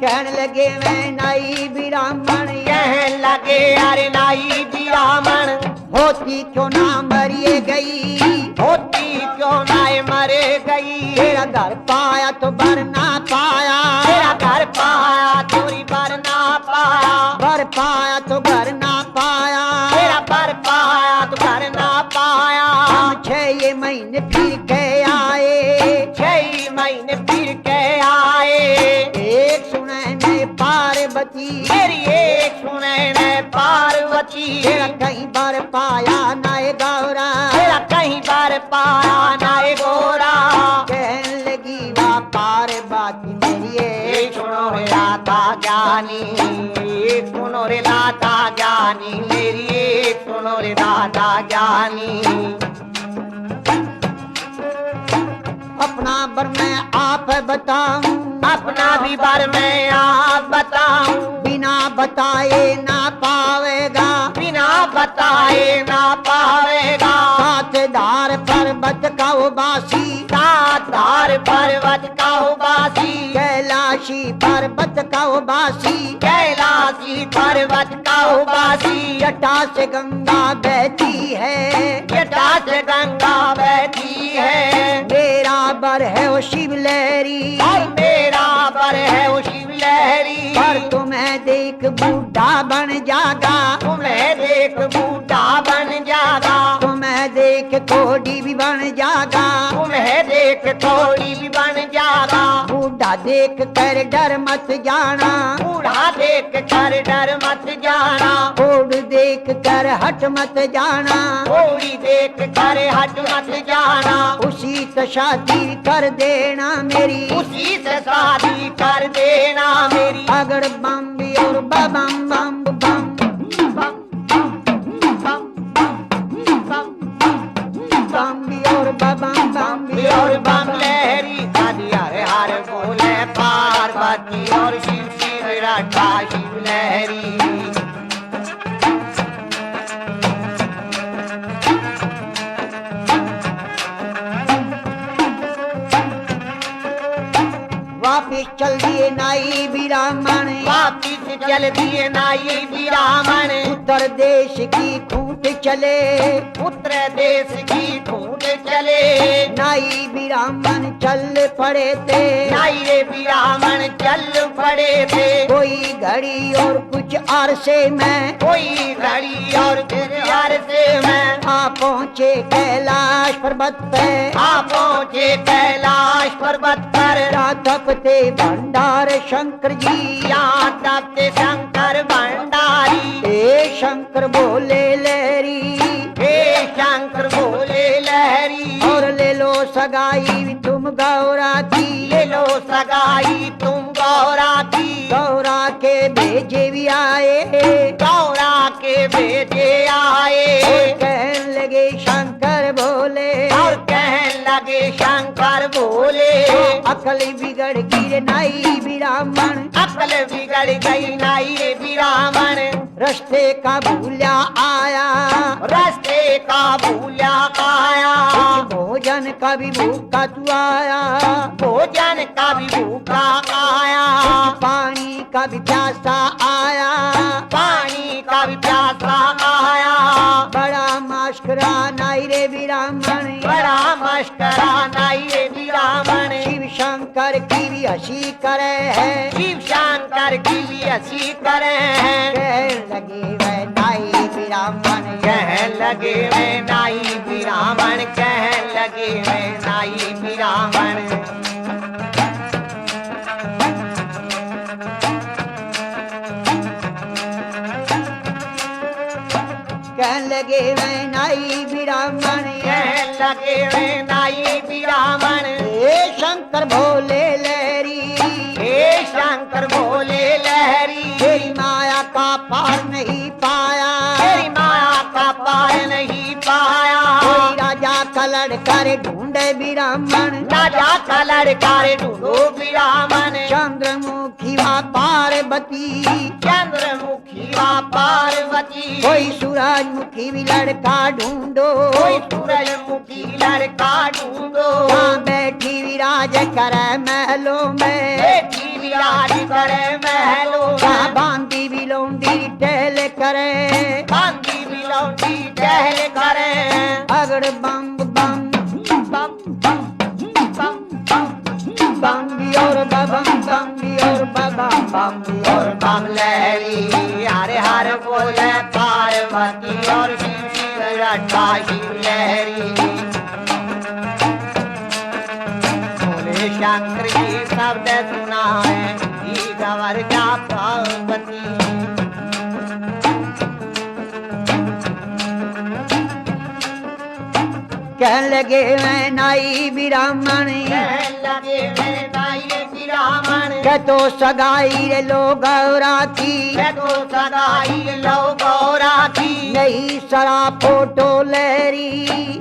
कहने लगे मैं नाई ब्राह्मण, कहने लगे अरे नाई ब्राह्मण, होती क्यों ना मरिए गई, होती क्यों नाय मरे गई, तेरा घर पाया तो भर ना पाया, तेरा घर पाया चोरी पर ना पाया, भर पाया तो घर ना पाया, तेरा पर पाया तो घर ना पाया, हम 6 महीने फिर के आए, 6 महीने फिर के आए, एक सुने ने पार्वती, मेरी एक सुने ने पार्वती, तेरा कहीं बार पाया नाय गौरा, तेरा कहीं बार पाया नाय गोरा, कहने लगी वाह पार्वती मेरी एक सुनो रे लाता ज्ञानी, एक सुनो रे लाता ज्ञानी, मेरी एक सुनो रे दादा ज्ञानी, अपना बर मैं आप बताऊं, अपना भी बर मैं आप बताऊं, बिना बताए ना पावेगा, बिना बताए ना पावेगा, सात धार पर्वत का उबासी, सात धार पर्वत का उबासी, कैलाशी पर्वत का उबासी, कैलाशी पर्वत का उबासी, जटा से गंगा बहती है, जटा से गंगा बहती है, मेरा बर है वो शिव लहरी, और मेरा बर है वो शिव लहरी, पर तुम्हें देख बूढ़ा बन जागा, तुम्हें देख थोड़ी भी बन जागा, तुम्हें देख थोड़ी भी बन जागा। बूढ़ा देख कर डर मत जाना, बूढ़ा देख कर डर मत जाना। ओढ़ देख कर हट मत जाना, थोड़ी देख कर हट मत जाना। उसी से शादी कर देना मेरी, उसी से शादी कर देना मेरी। अगर बम भी और बम बम बम बम बम बम बम भी और बम भी और बम लहरी शादी हर हर बोले पार्वती और शिव शिव रटा शिव लहरी। वापिस चल दिए नाई बिरामण, वापिस चल दिए नाई बिरामण। उत्तर देश की खूंट चले, उत्तर देश की खूंट चले। नाई बिरामण चल पड़े थे, नाई रे बिरामण चल पड़े थे। कोई घड़ी और कुछ अरसे में, कोई घड़ी और कुछ अरसे में आ पहुँचे कैलाश पर्वत पे, आ पहुँचे कैलाश पर्वत पर। तपते भंडार शंकर जी, यहाँ तपते शंकर भंडारी। ए शंकर बोले लहरी, हे शंकर बोले लहरी। और ले लो सगाई तुम गौरा की, ले लो सगाई तुम गौरा की। गौरा के भेजे भी आए, गौरा के भेजे आए। कहने लगे शंकर बोले, और कहने लगे शंकर बोले, अकल बिगड़ गिर नाई बिरामण, अकल बिगड़ गई नाई रे बिरामण। रस्ते का भूला आया, रास्ते का भूला आया। भोजन का भी भूखा तू आया, भोजन का भी भूखा आया। पानी का भी प्यासा आया, पानी का भी प्यासा आया। बड़ा मस्करा नाई रे बिरामण, बड़ा मस्करा नाई रे बिरामण। शिव शंकर की भी हंसी करे है, शिव शंकर की भी हंसी करे हैं। कहने लगे वह नाई बिरामण, कह लगे वे नाई बिरामण। कह लगे वे नाई बिरामण। कहने लगे वह नाई बिरामण, कह लगे वे नाई बिरामण। हे शंकर भोले लहरी, हे शंकर भोले लहरी। तेरी माया का पार नहीं पाया, तेरी माया का पार नहीं पाया। कोई राजा का लड़कर ढूंढे बिरामण, राजा का लड़का रे ढूंढो बिरामण। चंद्रमुखी वा पार्वती, चंद्रमुखी वा पार्वती। कोई सूरजमुखी भी लड़का ढूंढो, कोई सूरजमुखी लड़का ढूंढो। वहाँ बैठी विराज करे महलों में, बेटी विराज करे महलों वहाँ में। बांधी भी लौंडी टहल करे, बांधी बिलौटी टहल करे। अगड़ बम बम बम बम बम बम बम भी और बम बम भी और बम भी और बम लहरी हरे हर बोले पार्वती और शिव शिव रटा शिव लहरी। बोले शंकर जी शब्द सुना है ई गवर जा पार्वती। कहने लगे मैं नाई बिरामण, कह लगे वे नाई बिरामण। के तो सगाई रे लो गौरा की, मैं तो सगाई लो गौरा की। नहीं सरा फोटो लहरी,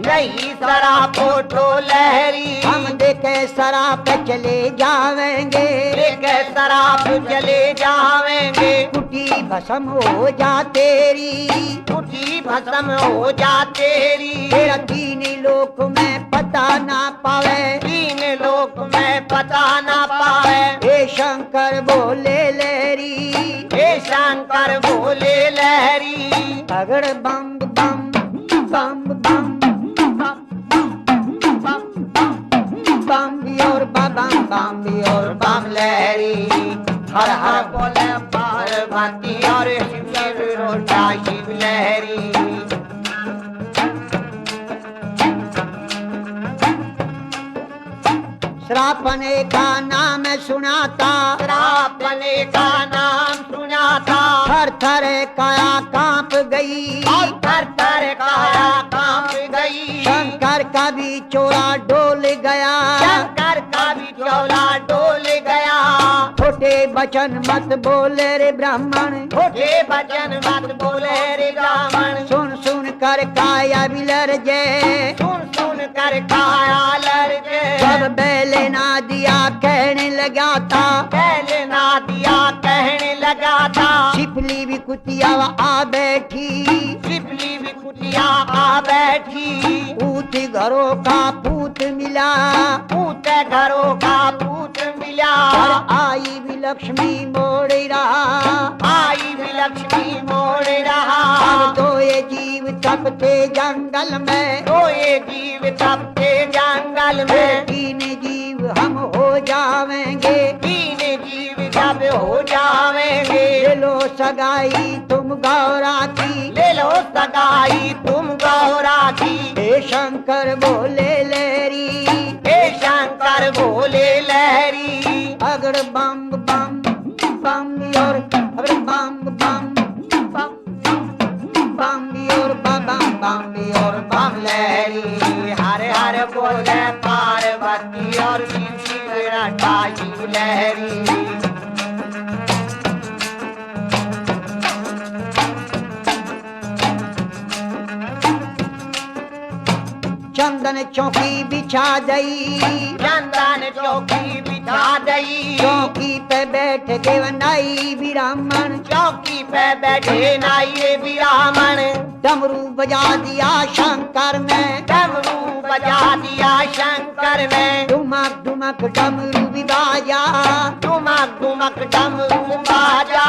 नहीं सरा फोटो लहरी। हम देखे सरा पे चले जावेंगे, लेके शराब चले जावेंगे। कुटी भस्म हो जा तेरी, टूटी भस्म हो जा तेरी। तेरा तीन लोक में पता ना पावे, तीन लोक में पता ना पावे। हे शंकर बोले लहरी, हे शंकर बोले लहरी। अगड़ बम बम बम बम बम भी और बम भी और बम लहरी हर हर बोले पार्वती और शिव शिव रोटा शिव लहरी। श्रापने का नाम सुना था, श्रापने का नाम सुना था, थर थर काया कांप गई, और थर थर काया कांप गई। शंकर का भी चोला डोल गया, शंकर का भी चोला डोल गया। छोटे वचन मत बोले रे ब्राह्मण, छोटे वचन मत बोले रे ब्राह्मण, सुन सुन कर काया बिलर जे, सुन सुन कर काया लर्जे। जब बैले ना दिया कहने लगा था, पहले ना दिया कहने लगा था, छिपली भी कुतिया आ बैठी, शिवली भी कुटिया आ बैठी। पूत घरों का पूत मिला, पूत घरों का पूत मिला, और आई भी लक्ष्मी मोड़ रहा, आई भी लक्ष्मी मोड़ रहा। अब तो ये जीव तपते जंगल में, तो ये जीव तपते जंगल में, तीन जीव हम हो जावेंगे, तीन जीव जब हो जावेंगे। ले लो सगाई तुम गौरा की, ले लो सगाई तुम गौरा की। हे शंकर बोले लेरी, हे शंकर बोले लहरी, अगर बम बम बम और अगर बम बम बम बम और बम बम और बम लहरी। हर हर बोले पार्वती और शिव शिव रटाई लहरी। चंदन चौकी बिछा दई, चंदन चौकी बिछा दई, चौकी पे बैठ के नाई ब्राह्मण, चौकी पे बैठे नाई ब्राह्मण। डमरू बजा दिया शंकर ने, डमरू बजा दिया शंकर ने, डुमक डुमक डमरू भी बाजा, डुमक डुमक डमरू बाजा।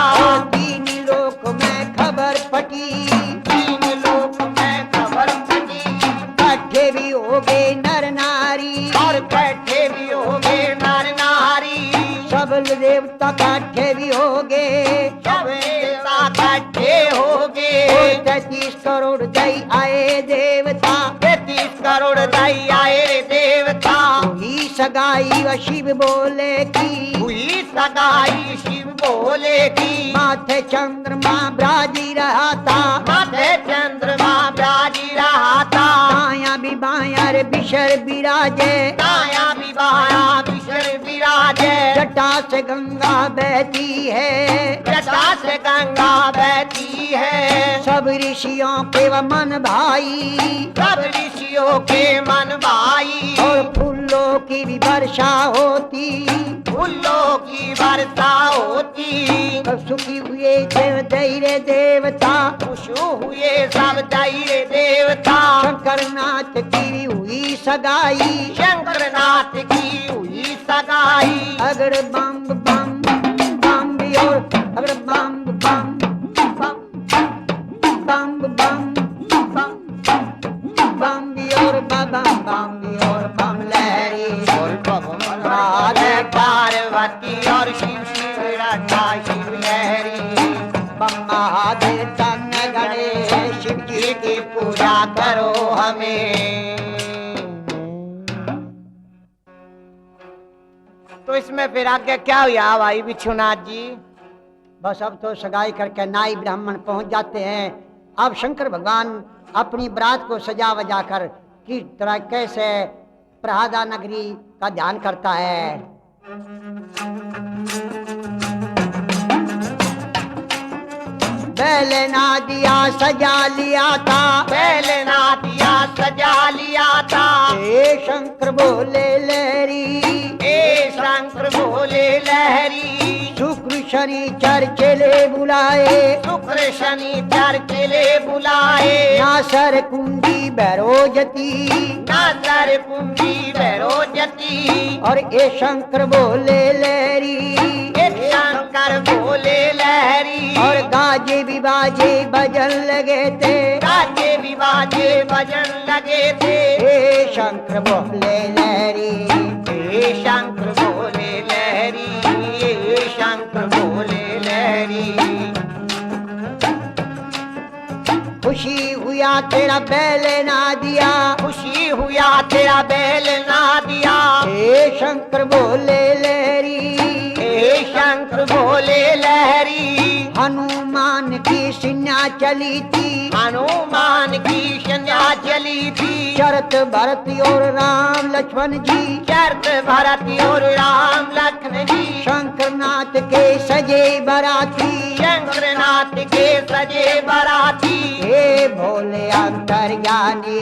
तीन लोक में खबर पटी, तीन लोक में खबर पटी, इकट्ठे भी हो गए नर नारी, और बैठे भी हो गए नर नारी। सब देवता इकट्ठे भी हो गए, सब देवता इकट्ठे हो गए। 33 करोड़ दई आए देवता, 33 करोड़ दई आए देवता। हुई सगाई व शिव बोले की, हुई सगाई शिव बोले की, माथे चंद्रमा ब्राजी रहा था, माथे चंद्रमा ब्राजी रहा था। दाया भी बाया रे बिशर बिराजे, दाया भी बाया बिशर विराजे। जटा से गंगा बहती है, जटा से गंगा बहती है। सब ऋषियों के व मन भाई, सब ऋषियों के मन भाई, और फूलों की भी वर्षा होती, फूलों की वर्षा होती। सब सुखी हुए देव दैरे देवता, खुश हुए सब दैरे देवता। शंकर नाथ की भी हुई सगाई, शंकर नाथ की हुई सगाई। अगर बम बम बम भी और अगर बम बम बम बम बम बम बम भी और बम भी और बम लहरी, राधे पार्वती और शिव शिव रटा शिव लहरी। बम महादेव तन गणेश शिव जी की पूजा करो हमें। तो इसमें फिर आगे क्या हुआ भाई विश्वनाथ जी? बस अब तो सगाई करके नाई ब्राह्मण पहुंच जाते हैं। अब शंकर भगवान अपनी बरात को सजा वजा कर किस तरह कैसे प्रहादा नगरी का ध्यान करता है। पहले ना दिया सजा लिया था, पहले ना दिया सजा लिया था। हे शंकर बोले लहरी, ए शंकर बोले लहरी। शुक्र शनि चर चले बुलाए, शुक्र शनि चर चले बुलाए। नासर कुंडी भैरोजती, नासर कुंडी भैरोजती। और ए शंकर बोले लहरी, एक शंकर बोले लहरी। और गाजे भी बाजे बजन लगे थे, गाजे भी बाजे बजन लगे थे। हे शंकर बोले लहरी, हे शंकर बोले लहरी। हे शंकर बोले लहरी। खुशी हुआ तेरा बैल ना दिया, खुशी हुआ तेरा बैल ना दिया। बतिया। हे शंकर भोले लहरी, हे शंकर भोले लहरी, हनुमान की सिन्या चली थी, हनुमान की संज्ञा चली थी। शरत भरत और राम लक्ष्मण जी, शरत भरत और राम लखन जी, शंकरनाथ के सजे बराती, शंकरनाथ के सजे बराती। हे भोले अंतर्ज्ञानी,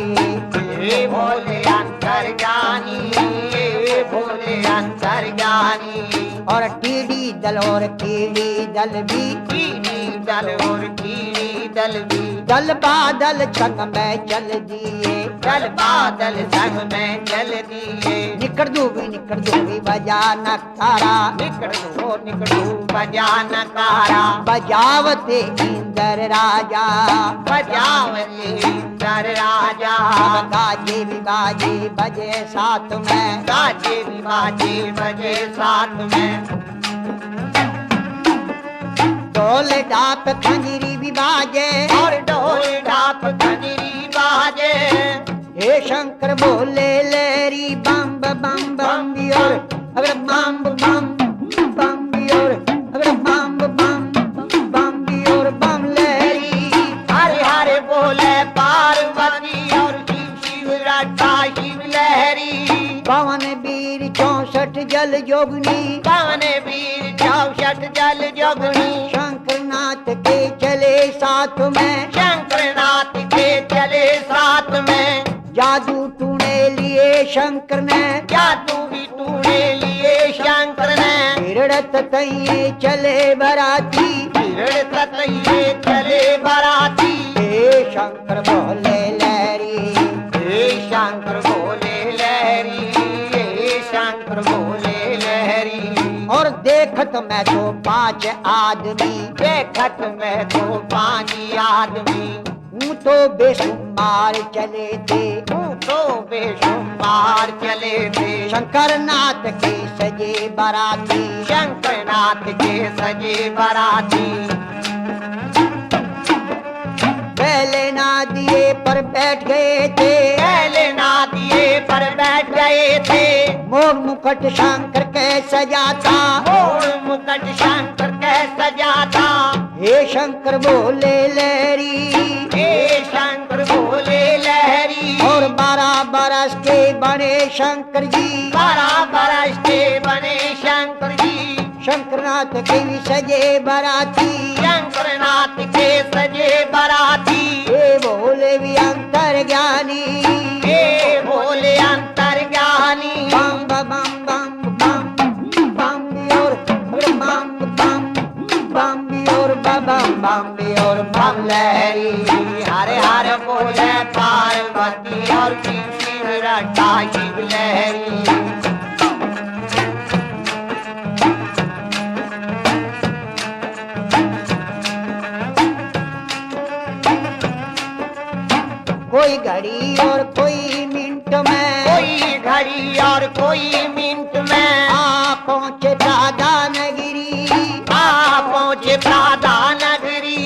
हे भोले अंतर्ज्ञानी, हे भोले अंतर्ज्ञानी। और टीडी दल और कीड़ी दल भी, कीड़ी दल और कीड़ी दल भी, दल बादल संग में चल दिए, दल बादल संग में चल दिए। निकट दूबी बजा नकारा, निकड़ू बजा नकारा, बजावते इंद्र राजा, बजावते इंद्र राजा। गाजे बाजे बजे साथ में, गाजे बाजे बजे साथ में। ढोल डाप खंजरी भी बाजे, और ढोल ढाप खंजरी बाजे। हे शंकर भोले लहरी, बम बम बम भी और अगर बम बम बम भी और अगर बम बम बम भी और बम लहरी। हरे हरे बोले पार्वती और शिव शिव रटा शिव लहरी। पवन वीर 64 जल जोगनी, पवन वीर 64 जल जोगनी। शंकरनाथ के चले साथ में, शंकरनाथ के चले साथ में। जादू टूने लिए शंकर ने, जादू भी तूने लिए शंकर ने। हिरड़त तैये चले बराती, हिरण ततये चले बराती। हे शंकर भोले लहरी, हे शंकर भोले लहरी, हे शंकर भोले लहरी। और देखत मैं तो 5 आदमी, देखत में तो 5 आदमी। हूँ तो बेशुमार चले थे, तो बेशुमार चले थे। शंकरनाथ के सजे बराती, शंकरनाथ के सजे बराती। पहले ना दिए पर बैठ गए थे, पहले ना दिए पर बैठ गए थे। मोर मुकुट शंकर के सजाता, मोर मुकुट शंकर के सजाता। हे शंकर भोले लहरी, हे शंकर भोले लहरी। और 12 बरस के बने शंकर जी, 12 बरस के बने शंकर जी। शंकरनाथ के भी सजे बराती, शंकरनाथ के सजे बराती। हे भोले भी अंतर्ज्ञानी, हे भोले अंतर्ज्ञानी। बम बम बम बम बम और बम बम बम और बम और बम लहरी। हरे हरे बोले पार्वती और शिव शिव रटा शिव लहरी। कोई घड़ी और कोई मिनट में, कोई घड़ी और कोई मिनट में। आ पहुँचे राधा नगरी, आ पहुँचे राधा नगरी।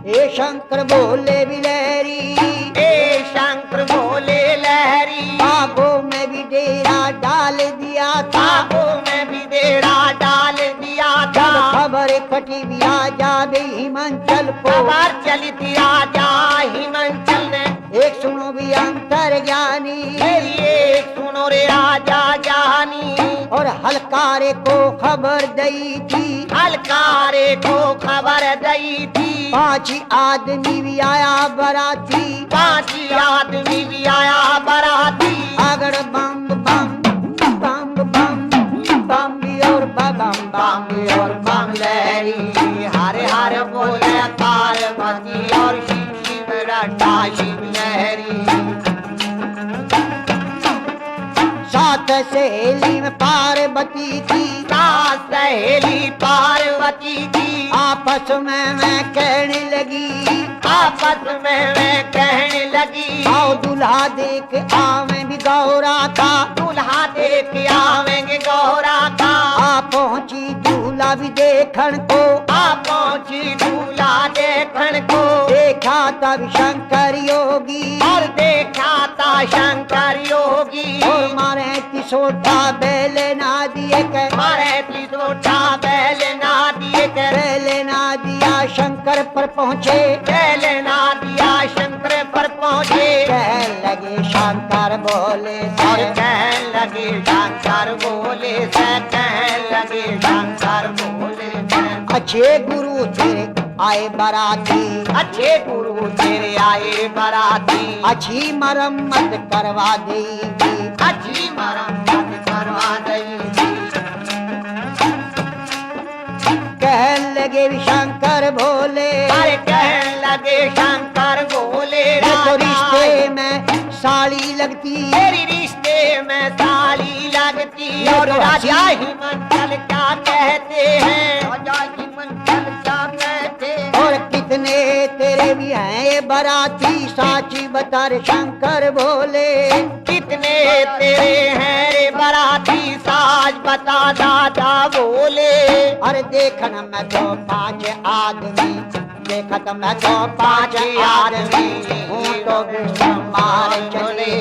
हे शंकर भोले भी लहरी, हे शंकर भोले लहरी। बागों में भी डेरा डाल दिया था, बागों में भी डेरा डाल दिया था। जब खबर कटी भी राजा भी हिमाचल को, खबर चली थी राजा हिमाचल ने। एक सुनो भी अंतर्ज्ञानी, मेरी एक सुनो रे राजा जानी। और हलकारे को खबर दई थी, हलकारे को खबर दई थी। 5 आदमी भी आया बराती, 5 आदमी भी आया बराती। अगर बम बम बम बम बम भी और बम बम और बम लहरी। हरे हरे बोले पार्वती और शिव शिव रटा शिव लहरी। साथ सहेली में पार्वती थी, सात सहेली पार्वती थी। आपस में मैं कहने लगी, आपस में मैं कहने लगी। आओ दूल्हा देख आवे भी गौरा था, दूल्हा देख आवेंगे गौरा का। आ पहुंची दूल्हा भी देखन को, आ पहुंची दूल्हा देखन को। देख देखा तब शंकर योगी और देखा था शंकर योगी और मारे तिसोटा बैल ना दिए कर मारे तिसोटा बैल ना दिए कर बैल ना दिया शंकर पर पहुँचे बैल ना दिया शंकर पर पहुँचे कहने लगे शंकर बोले और से कहने लगे शंकर बोले से कहने लगे शंकर बोले से अच्छे गुरु तेरे आए बराती अच्छे गुरु तेरे आए बराती अच्छी मरम्मत करवा देगी अच्छी मरम्मत करवा देगी कहने लगे शंकर भोले अरे कहने लगे शंकर बोले देखो राजा रिश्ते में साड़ी लगती तेरी रिश्ते में साली लगती और राजा हिमंचल क्या कहते हैं राजा हिमंचल क्या कहते हैं और कितने तेरे भी हैं बराती साची बता रे शंकर भोले कितने तेरे हैं रे बराती साज बता दादा बोले अरे देखन मैं तो 5 आदमी देखत मैं तो 5 आदमी हूँ तो विश्व मार चले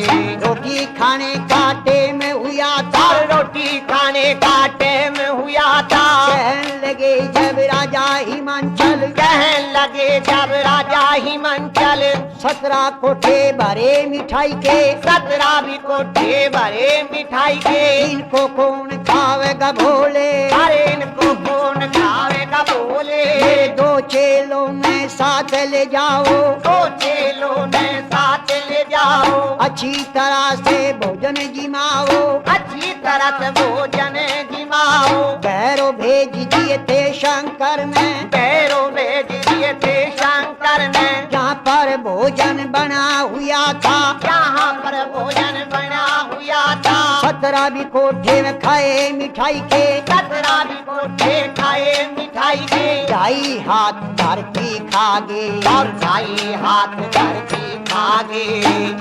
रोटी खाने का टेम हुआ था और रोटी खाने का टाइम हुआ था कहने लगे जब राजा हिमांचल कहने लगे जब राजा हिमंचल 17 कोठे भरे मिठाई के 17 भी कोठे भरे मिठाई के इनको कौन खावेगा भोले अरे इनको कौन खावेगा बोले मेरे 2 चेलों में साथ ले जाओ तो चेलों ने साथ ले जाओ अच्छी तरह से भोजन जिमाओ अच्छी तरह से भोजन जिमाओ भैरो भेज दिए थे शंकर ने पैरों भेज दिए थे शंकर ने जहाँ पर भोजन बना हुआ था यहाँ पर भोजन बना हुआ था 17 भी कोठे में खाए मिठाई के 17 भी कोठे खाए मिठाई के ढाई हाथ धर की खागे और ढाई हाथ धर की खागे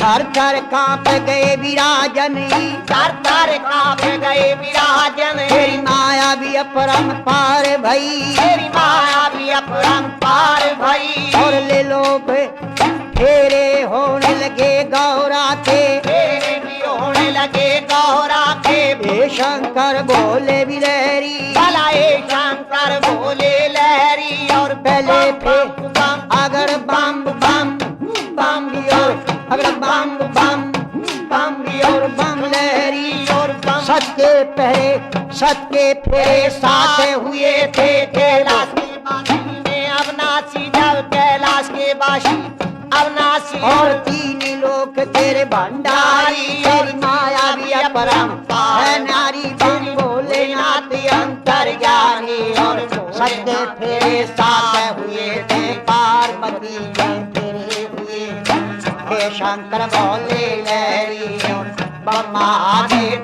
थर थर कांप गए विराजन तर तर कांप गए विराजन तेरी माया भी अपरंपार भई तेरी माया भी अपरंपार भई और ले लो फेरे होने लगे गौरा के तेरे भी होने लगे गौरा के हे शंकर बोले बिलहरी भला ए शंकर बोले लहरी और पहले बम बम बम अगर बम बम बम भी और अगर बम बम बम भी और बम लहरी और बम सत्य पहरे सत्य फेरे साथ हुए थे कैलाश के बासी में अविनाशी जब कैलाश के बासी अविनाशी और 3 लोक तेरे भंडारी तेरी माया भी अपरंपार है नारी बम बोले नाथ अंतर्यामी और सत्य फेरे साथ हुए थे पार्वती जय फेरे हुए हे शंकर बोले लहरी और ब्रह्मा आगे